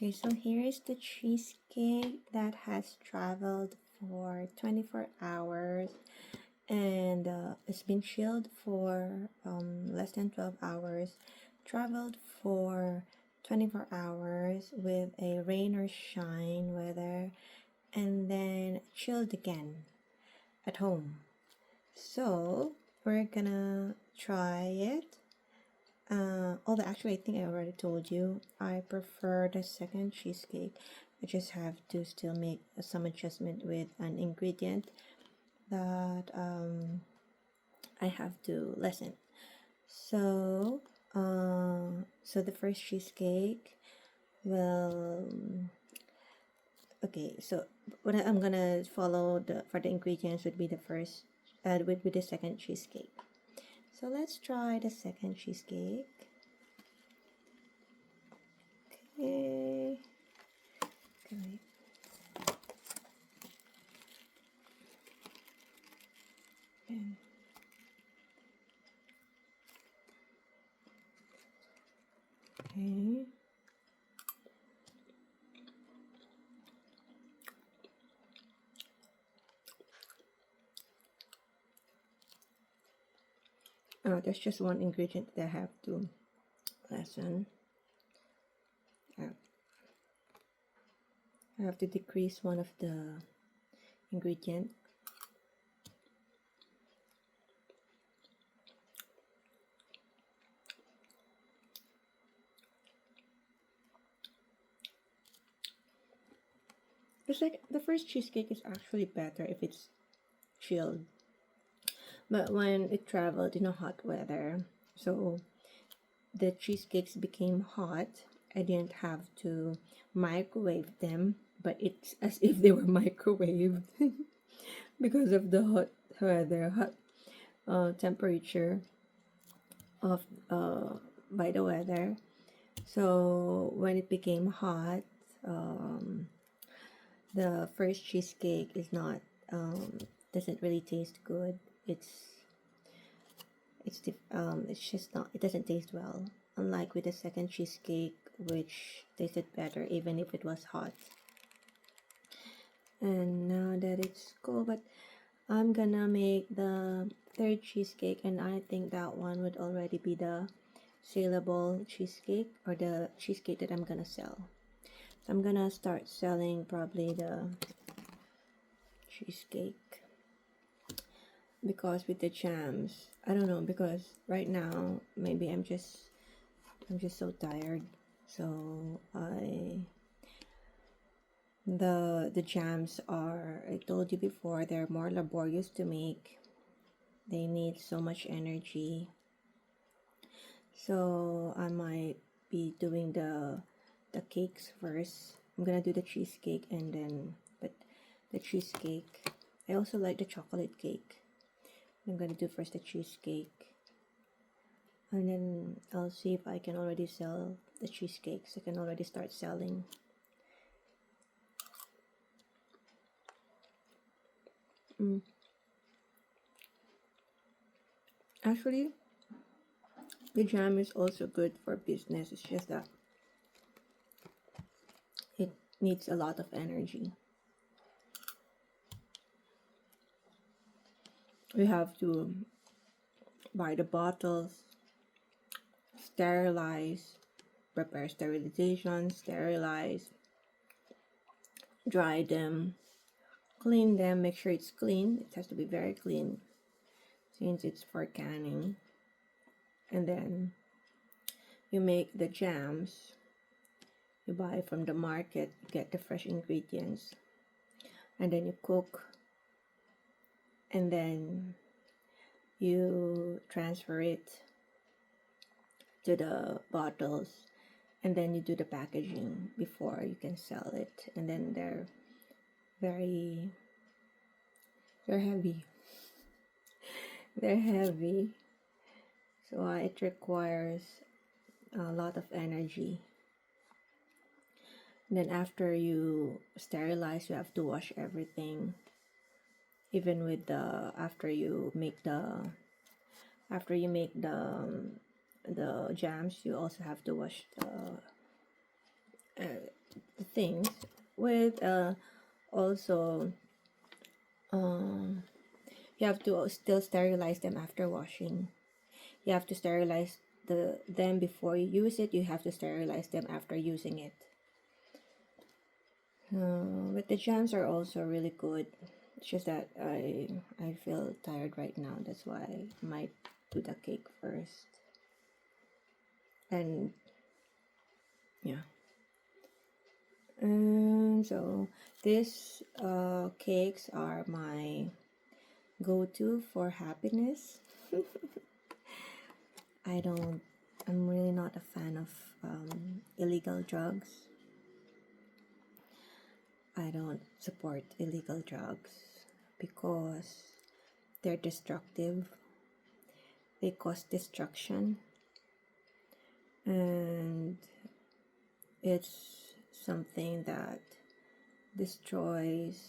Okay, so here is the cheesecake that has traveled for 24 hours and it's been chilled for less than 12 hours, traveled for 24 hours with a rain or shine weather, and then chilled again at home. So we're gonna try it. Although actually I think I already told you I prefer the second cheesecake. I just have to still make some adjustment with an ingredient that I have to lessen. So so the first cheesecake will okay. So what I'm gonna follow the for the ingredients would be the first would be the second cheesecake. So let's try the second cheesecake. Okay. Okay. And okay. Oh, there's just one ingredient that I have to lessen. I have to decrease one of the ingredient. The first cheesecake is actually better if it's chilled, but when it traveled in a hot weather, so the cheesecakes became hot. I didn't have to microwave them, but it's as if they were microwaved because of the hot weather, hot temperature of by the weather. So when it became hot, the first cheesecake is not doesn't really taste good. It's just not, it doesn't taste well, unlike with the second cheesecake, which tasted better even if it was hot. And now that it's cold, but I'm gonna make the third cheesecake, and I think that one would already be the saleable cheesecake, or the cheesecake that I'm gonna sell. So I'm gonna start selling probably the cheesecake, because with the jams, I don't know, because right now maybe I'm just so tired. So the jams are, I told you before, they're more laborious to make. They need so much energy. So I might be doing the cakes first. I'm gonna do the cheesecake and then, but the cheesecake, I also like the chocolate cake. I'm gonna do first the cheesecake, and then I'll see if I can already sell the cheesecakes. I can already start selling. Actually, the jam is also good for business. It's just that it needs a lot of energy. We have to buy the bottles, sterilize, prepare sterilization, sterilize, dry them, clean them, make sure it's clean. It has to be very clean since it's for canning. And then you make the jams. You buy from the market, you get the fresh ingredients, and then you cook, and then you transfer it to the bottles, and then you do the packaging before you can sell it. And then they're heavy. They're heavy, so it requires a lot of energy. And then after you sterilize, you have to wash everything. Even with the after you make the jams, you also have to wash the things with also you have to still sterilize them after washing. You have to sterilize them before you use it. You have to sterilize them after using it. But the jams are also really good. It's just that I feel tired right now. That's why I might do the cake first. And yeah. So these cakes are my go-to for happiness. I'm really not a fan of illegal drugs. I don't support illegal drugs because they're destructive. They cause destruction, and it's something that destroys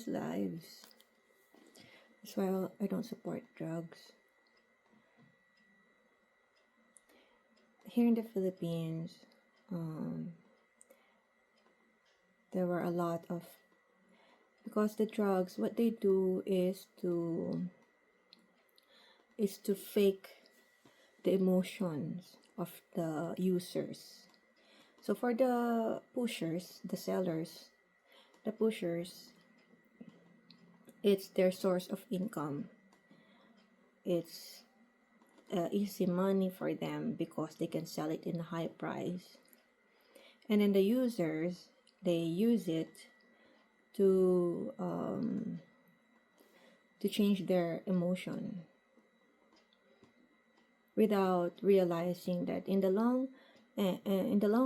lives. That's why I don't support drugs. Here in the Philippines, there were a lot of, because the drugs, what they do is to fake the emotions of the users. So for the pushers, the sellers, the pushers, it's their source of income. It's easy money for them because they can sell it in a high price. And then the users, they use it to change their emotion without realizing that in the long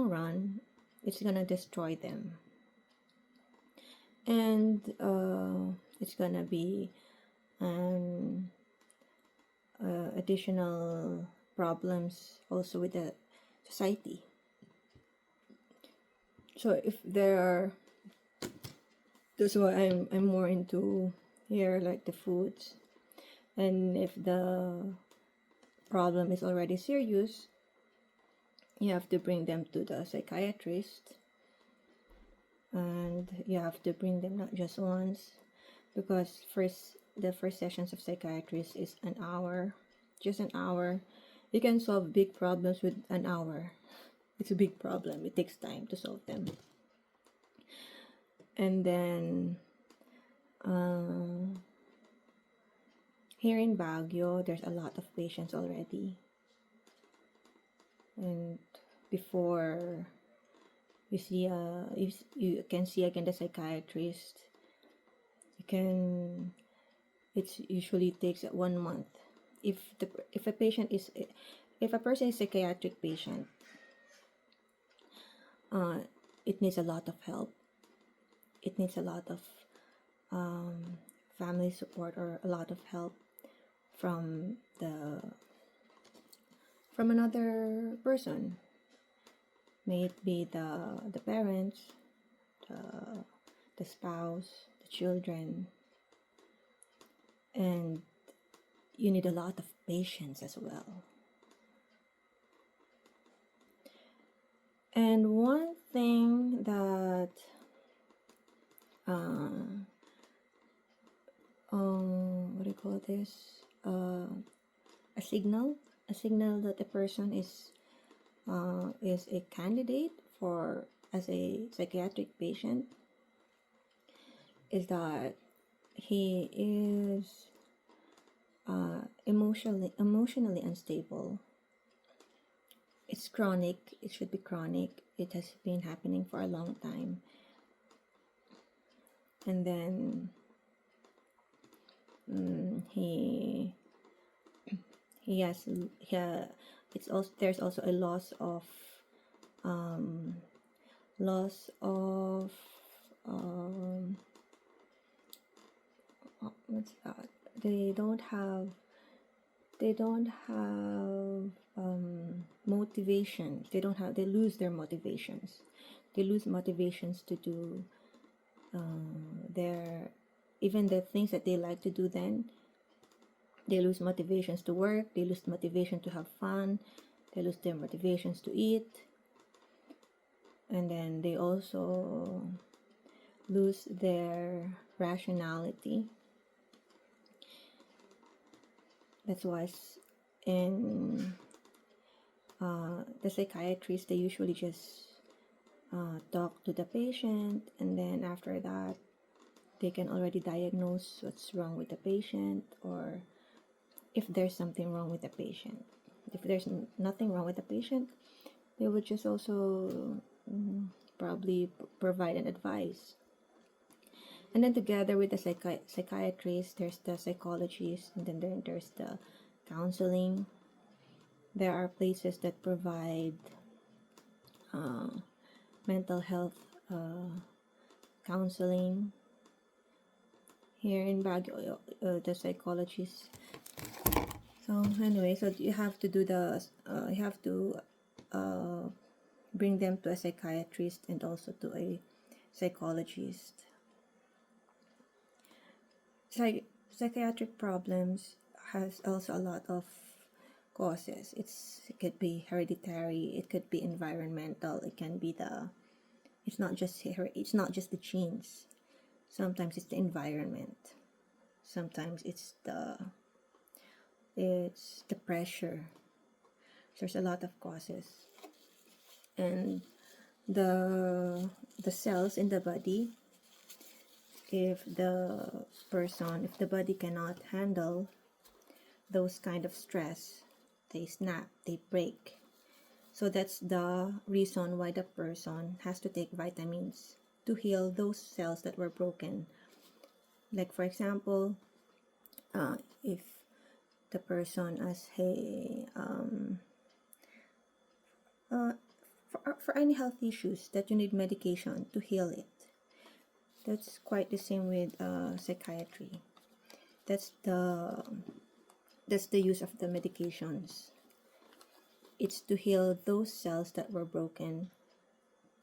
run, it's gonna destroy them, and it's gonna be an additional problems also with the society. So if there are, that's why I'm more into here, like the foods, and if the problem is already serious, you have to bring them to the psychiatrist, and you have to bring them not just once, because the first sessions of psychiatrist is an hour, just an hour. You can solve big problems with an hour. It's a big problem. It takes time to solve them. And then here in Baguio, there's a lot of patients already. And before you see you can see again the psychiatrist, it usually takes 1 month. If a person is psychiatric patient, it needs a lot of help. It needs a lot of family support, or a lot of help from another person. May it be the parents, the spouse, the children, and you need a lot of patience as well. And one thing that what do you call this? A signal that the person is a candidate for as a psychiatric patient is that he is emotionally unstable. It's chronic. It should be chronic. It has been happening for a long time. And then there's also a loss of what's that? They don't have motivation. They lose their motivations. They lose motivations to do even the things that they like to do. Then they lose motivations to work. They lose motivation to have fun. They lose their motivations to eat. and then they also lose their rationality. That's why in the psychiatrists, they usually just talk to the patient, and then after that they can already diagnose what's wrong with the patient, or if there's something wrong with the patient. If there's nothing wrong with the patient, they would just also probably provide an advice. And then together with the psychiatrist, there's the psychologist, and then there's the counseling. There are places that provide mental health counseling. Here in Baguio, the psychologist. So anyway, so you have to do you have to bring them to a psychiatrist and also to a psychologist. Psychiatric problems has also a lot of causes. It could be hereditary, it could be environmental, it can be it's not just the genes. Sometimes it's the environment. Sometimes it's the pressure. There's a lot of causes. And the cells in the body, if the body cannot handle those kind of stress, they snap, they break. So that's the reason why the person has to take vitamins to heal those cells that were broken. Like for example, if the person has for any health issues that you need medication to heal it. That's quite the same with psychiatry. That's the use of the medications. It's to heal those cells that were broken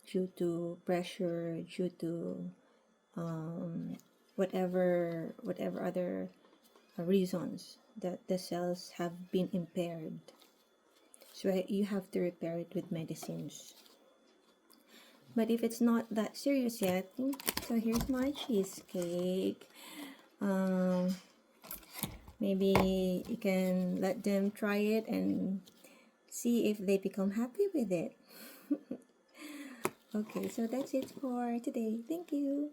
due to pressure, due to whatever other reasons that the cells have been impaired. So you have to repair it with medicines. But if it's not that serious yet, so here's my cheesecake. Maybe you can let them try it and see if they become happy with it. Okay, so that's it for today. Thank you.